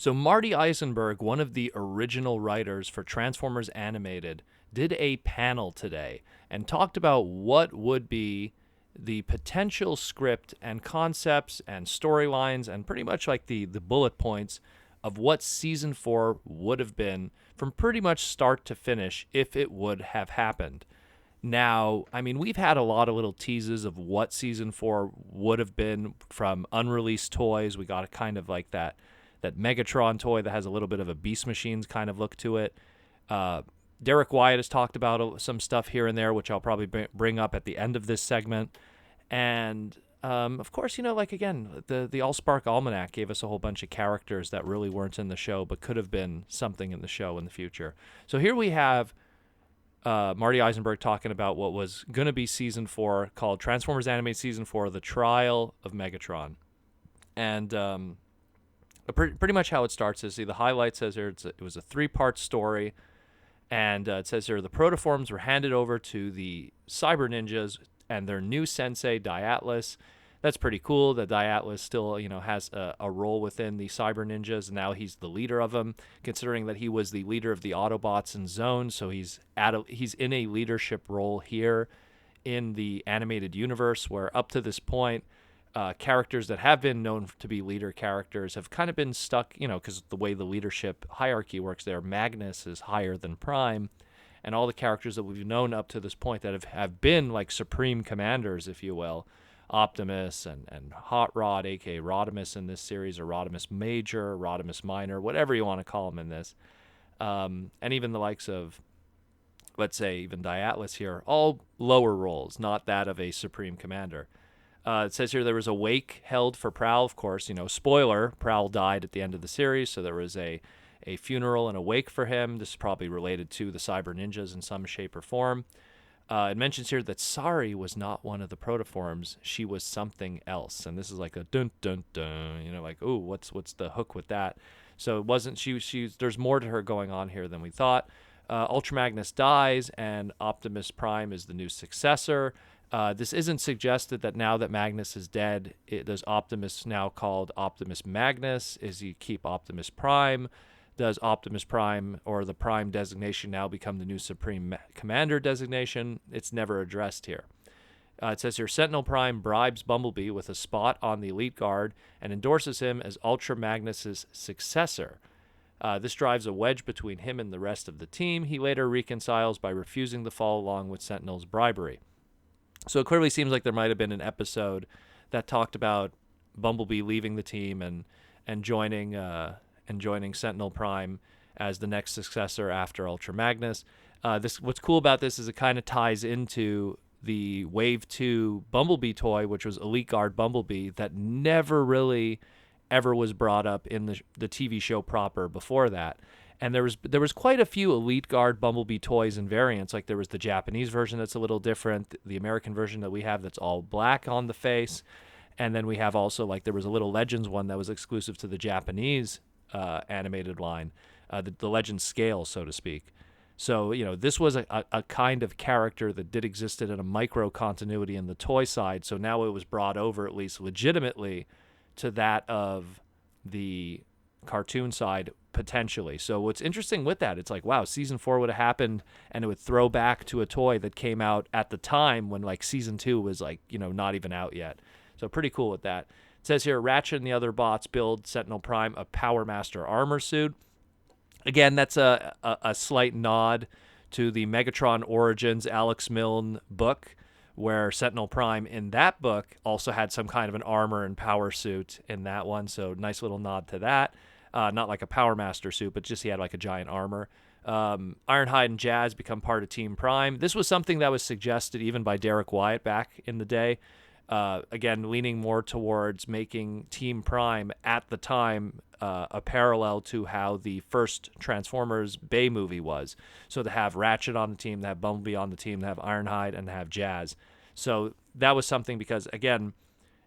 So Marty Isenberg, one of the original writers for Transformers Animated, did a panel today and talked about what would be the potential script and concepts and storylines and pretty much like the bullet points of what season 4 would have been from pretty much start to finish if it would have happened. Now, I mean, we've had a lot of little teases of what season 4 would have been from unreleased toys. We got a kind of like that Megatron toy that has a little bit of a Beast Machines kind of look to it. Derek Wyatt has talked about some stuff here and there, which I'll probably bring up at the end of this segment. And of course, like again, the Allspark Almanac gave us a whole bunch of characters that really weren't in the show, but could have been something in the show in the future. So here we have Marty Isenberg talking about what was going to be season 4, called Transformers Animated Season 4, The Trial of Megatron. And pretty much how it starts is, the highlight says here it was a 3-part story, and it says here the protoforms were handed over to the Cyber Ninjas and their new sensei Diatlas. That's pretty cool that Diatlas still has a role within the Cyber Ninjas, and now he's the leader of them, considering that he was the leader of the Autobots in Zone. So he's in a leadership role here in the animated universe, where up to this point, characters that have been known to be leader characters have kind of been stuck, because the way the leadership hierarchy works there, Magnus is higher than Prime, and all the characters that we've known up to this point that have been like supreme commanders, if you will, Optimus and Hot Rod, aka Rodimus in this series, or Rodimus Major, Rodimus Minor, whatever you want to call him in this, and even the likes of, let's say, even Diatlas here, all lower roles, not that of a supreme commander. It says here there was a wake held for Prowl, of course. Spoiler, Prowl died at the end of the series, so there was a funeral and a wake for him. This is probably related to the Cyber Ninjas in some shape or form. It mentions here that Sari was not one of the protoforms. She was something else. And this is like a dun dun dun, like, ooh, what's the hook with that? So it wasn't, there's more to her going on here than we thought. Ultra Magnus dies, and Optimus Prime is the new successor. This isn't suggested that now that Magnus is dead, does Optimus now called Optimus Magnus? Is he keep Optimus Prime? Does Optimus Prime or the Prime designation now become the new Supreme Commander designation? It's never addressed here. It says here, Sentinel Prime bribes Bumblebee with a spot on the Elite Guard and endorses him as Ultra Magnus's successor. This drives a wedge between him and the rest of the team. He later reconciles by refusing to follow along with Sentinel's bribery. So it clearly seems like there might have been an episode that talked about Bumblebee leaving the team and joining Sentinel Prime as the next successor after Ultra Magnus. What's cool about this is it kind of ties into the Wave 2 Bumblebee toy, which was Elite Guard Bumblebee, that never really ever was brought up in the TV show proper before that. And there was quite a few Elite Guard Bumblebee toys and variants. Like there was the Japanese version that's a little different, the American version that we have that's all black on the face, and then we have also, like, there was a little Legends one that was exclusive to the Japanese animated line, the Legends scale, so to speak. So, this was a kind of character that did existed in a micro continuity in the toy side, so now it was brought over, at least legitimately, to that of the cartoon side, potentially. So what's interesting with that, it's like, wow, season 4 would have happened and it would throw back to a toy that came out at the time when, like, season 2 was, like, not even out yet. So pretty cool with that. It says here, Ratchet and the other bots build Sentinel Prime a Power Master armor suit. Again, that's a slight nod to the Megatron Origins Alex Milne book, where Sentinel Prime in that book also had some kind of an armor and power suit in that one. So nice little nod to that. Not like a Power Master suit, but just he had like a giant armor. Ironhide and Jazz become part of Team Prime. This was something that was suggested even by Derek Wyatt back in the day. Again, leaning more towards making Team Prime at the time a parallel to how the first Transformers Bay movie was. So to have Ratchet on the team, to have Bumblebee on the team, to have Ironhide, and to have Jazz. So that was something because, again,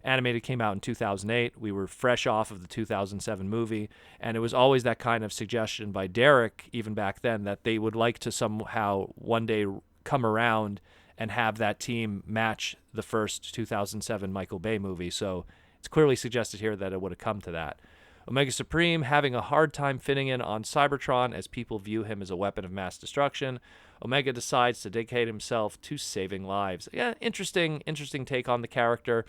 Animated came out in 2008. We were fresh off of the 2007 movie, and it was always that kind of suggestion by Derek, even back then, that they would like to somehow one day come around and have that team match the first 2007 Michael Bay movie. So it's clearly suggested here that it would have come to that. Omega Supreme having a hard time fitting in on Cybertron as people view him as a weapon of mass destruction. Omega decides to dedicate himself to saving lives. Yeah, interesting take on the character.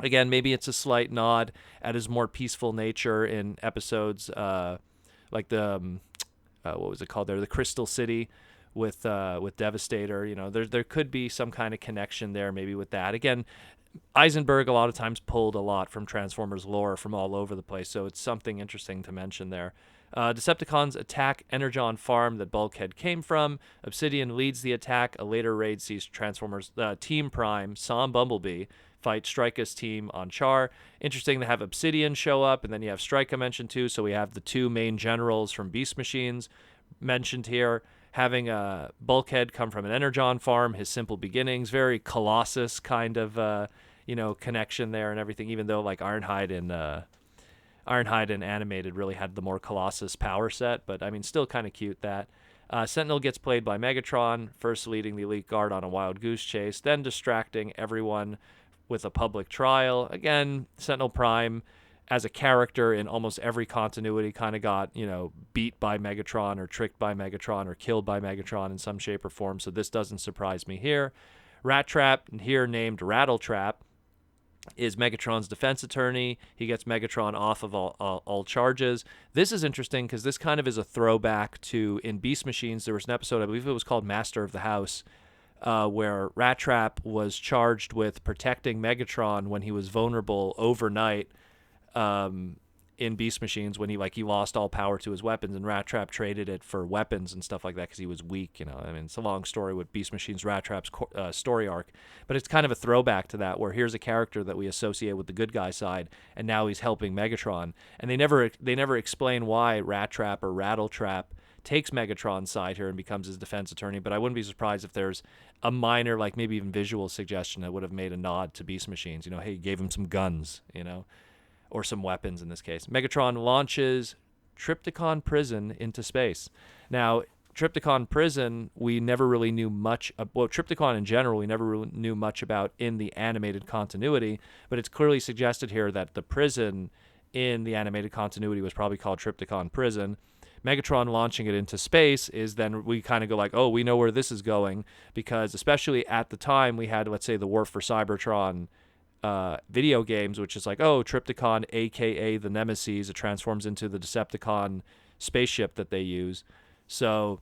Again, maybe it's a slight nod at his more peaceful nature in episodes like the what was it called there, the Crystal City with Devastator. You know, there could be some kind of connection there, maybe with that. Again, Isenberg a lot of times pulled a lot from Transformers lore from all over the place, so it's something interesting to mention there. Decepticons attack Energon farm that Bulkhead came from. Obsidian leads the attack. A later raid sees Transformers Team Prime, Sam Bumblebee, fight Strika's team on Char. Interesting to have Obsidian show up, and then you have Strika mentioned too, so we have the two main generals from Beast Machines mentioned here. Having a Bulkhead come from an Energon farm, his simple beginnings, very Colossus kind of connection there and everything, even though like Ironhide and Animated really had the more Colossus power set, but I mean still kind of cute that. Sentinel gets played by Megatron, first leading the Elite Guard on a wild goose chase, then distracting everyone with a public trial. Again, Sentinel Prime as a character in almost every continuity kind of got, beat by Megatron or tricked by Megatron or killed by Megatron in some shape or form, so this doesn't surprise me here. Rat Trap, here named Rattletrap, is Megatron's defense attorney. He gets Megatron off of all charges. This is interesting because this kind of is a throwback to, in Beast Machines, there was an episode, I believe it was called Master of the House, where Rat Trap was charged with protecting Megatron when he was vulnerable overnight in Beast Machines, when he lost all power to his weapons, and Rat Trap traded it for weapons and stuff like that because he was weak. I mean, it's a long story with Beast Machines Rat Trap's story arc, but it's kind of a throwback to that, where here's a character that we associate with the good guy side, and now he's helping Megatron, and they never explain why Rat Trap or Rattletrap takes Megatron's side here and becomes his defense attorney. But I wouldn't be surprised if there's a minor, like maybe even visual suggestion that would have made a nod to Beast Machines. Hey, he gave him some guns, or some weapons in this case. Megatron launches Trypticon Prison into space. Now, Trypticon Prison, we never really knew much well, Trypticon in general, we never really knew much about in the animated continuity, but it's clearly suggested here that the prison in the animated continuity was probably called Trypticon Prison. Megatron launching it into space is then we kind of go like, oh, we know where this is going, because especially at the time we had, let's say, the War for Cybertron video games, which is like, oh, Trypticon, aka the Nemesis, it transforms into the Decepticon spaceship that they use. So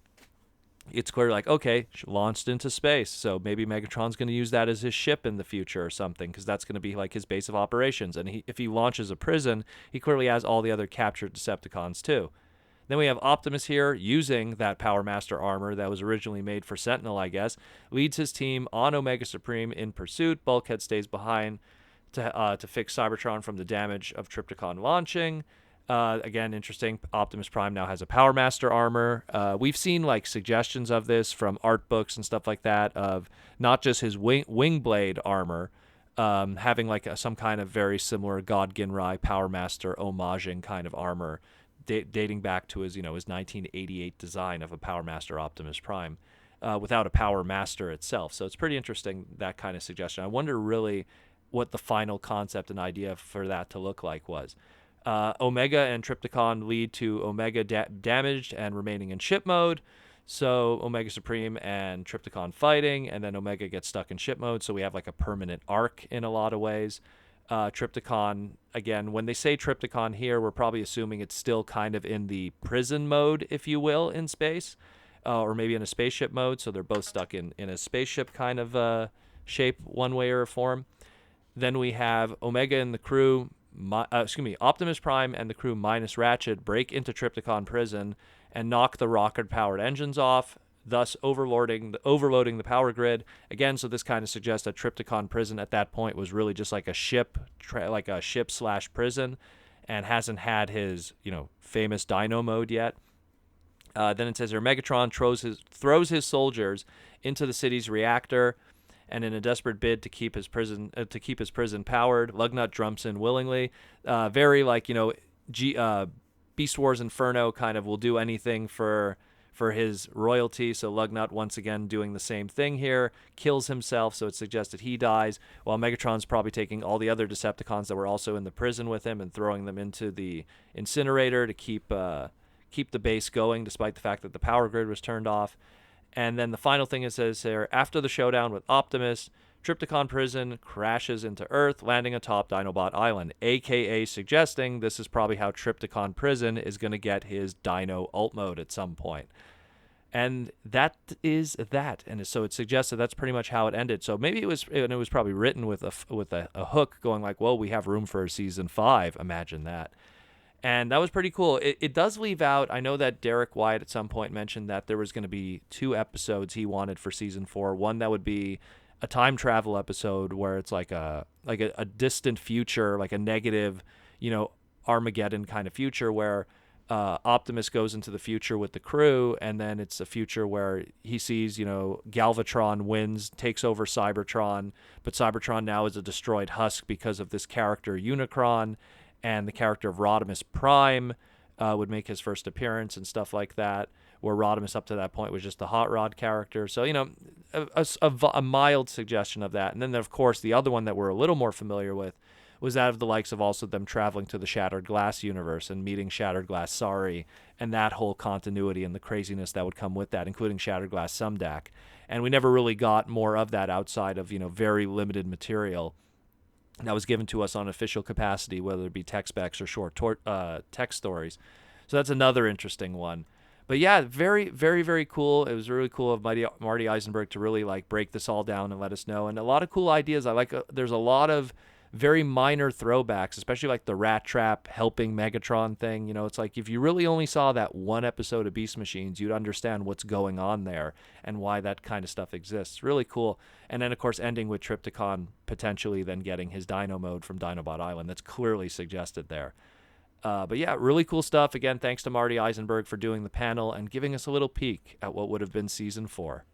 it's clear like, okay, launched into space, so maybe Megatron's going to use that as his ship in the future or something, because that's going to be like his base of operations. And if he launches a prison, he clearly has all the other captured Decepticons too. Then we have Optimus here using that Power Master armor that was originally made for Sentinel, I guess. Leads his team on Omega Supreme in pursuit. Bulkhead stays behind to fix Cybertron from the damage of Trypticon launching. Again, interesting. Optimus Prime now has a Power Master armor. We've seen like suggestions of this from art books and stuff like that, of not just his wing blade armor, having like some kind of very similar God Ginrai Power Master homaging kind of armor, dating back to his 1988 design of a Power Master Optimus Prime, without a Power Master itself. So it's pretty interesting, that kind of suggestion. I wonder really what the final concept and idea for that to look like was. Omega and Trypticon lead to Omega damaged and remaining in ship mode. So Omega Supreme and Trypticon fighting, and then Omega gets stuck in ship mode. So we have like a permanent arc in a lot of ways. Trypticon, again, when they say Trypticon here, we're probably assuming it's still kind of in the prison mode, if you will, in space, or maybe in a spaceship mode. So they're both stuck in a spaceship kind of shape, one way or form. Then we have Omega and the crew, Optimus Prime and the crew minus Ratchet break into Trypticon Prison and knock the rocket-powered engines off, thus overloading the power grid. Again, so this kind of suggests that Trypticon Prison at that point was really just like a ship, ship/prison, and hasn't had his, famous Dino mode yet. Then it says here, Megatron throws his soldiers into the city's reactor, and in a desperate bid to keep his prison powered, Lugnut jumps in willingly. Very like Beast Wars Inferno kind of will do anything for for his royalty. So Lugnut, once again, doing the same thing here, kills himself, so it's suggested he dies, while Megatron's probably taking all the other Decepticons that were also in the prison with him and throwing them into the incinerator to keep the base going, despite the fact that the power grid was turned off. And then the final thing it says here, after the showdown with Optimus, Trypticon prison crashes into Earth, landing atop Dinobot Island, aka suggesting this is probably how Trypticon prison is going to get his Dino ult mode at some point. And that is that. And so it suggests that that's pretty much how it ended. So maybe it was probably written with a hook going like, well, we have room for a season 5. Imagine that. And that was pretty cool. It does leave out, I know that Derek Wyatt at some point mentioned that there was going to be 2 episodes he wanted for season 4. One that would be a time travel episode where it's like a distant future, like a negative, Armageddon kind of future where Optimus goes into the future with the crew, and then it's a future where he sees, Galvatron wins, takes over Cybertron, but Cybertron now is a destroyed husk because of this character Unicron, and the character of Rodimus Prime would make his first appearance and stuff like that, where Rodimus up to that point was just a Hot Rod character. So, a mild suggestion of that. And then, of course, the other one that we're a little more familiar with was that of the likes of also them traveling to the Shattered Glass universe and meeting Shattered Glass Sari and that whole continuity and the craziness that would come with that, including Shattered Glass Sumdac. And we never really got more of that outside of, very limited material that was given to us on official capacity, whether it be tech specs or short text stories. So that's another interesting one. But yeah, very, very, very cool. It was really cool of Marty Isenberg to really break this all down and let us know. And a lot of cool ideas. There's a lot of very minor throwbacks, especially like the Rat Trap helping Megatron thing. It's like if you really only saw that one episode of Beast Machines, you'd understand what's going on there and why that kind of stuff exists. Really cool. And then, of course, ending with Trypticon potentially then getting his Dino mode from Dinobot Island. That's clearly suggested there. But yeah, really cool stuff. Again, thanks to Marty Isenberg for doing the panel and giving us a little peek at what would have been season 4.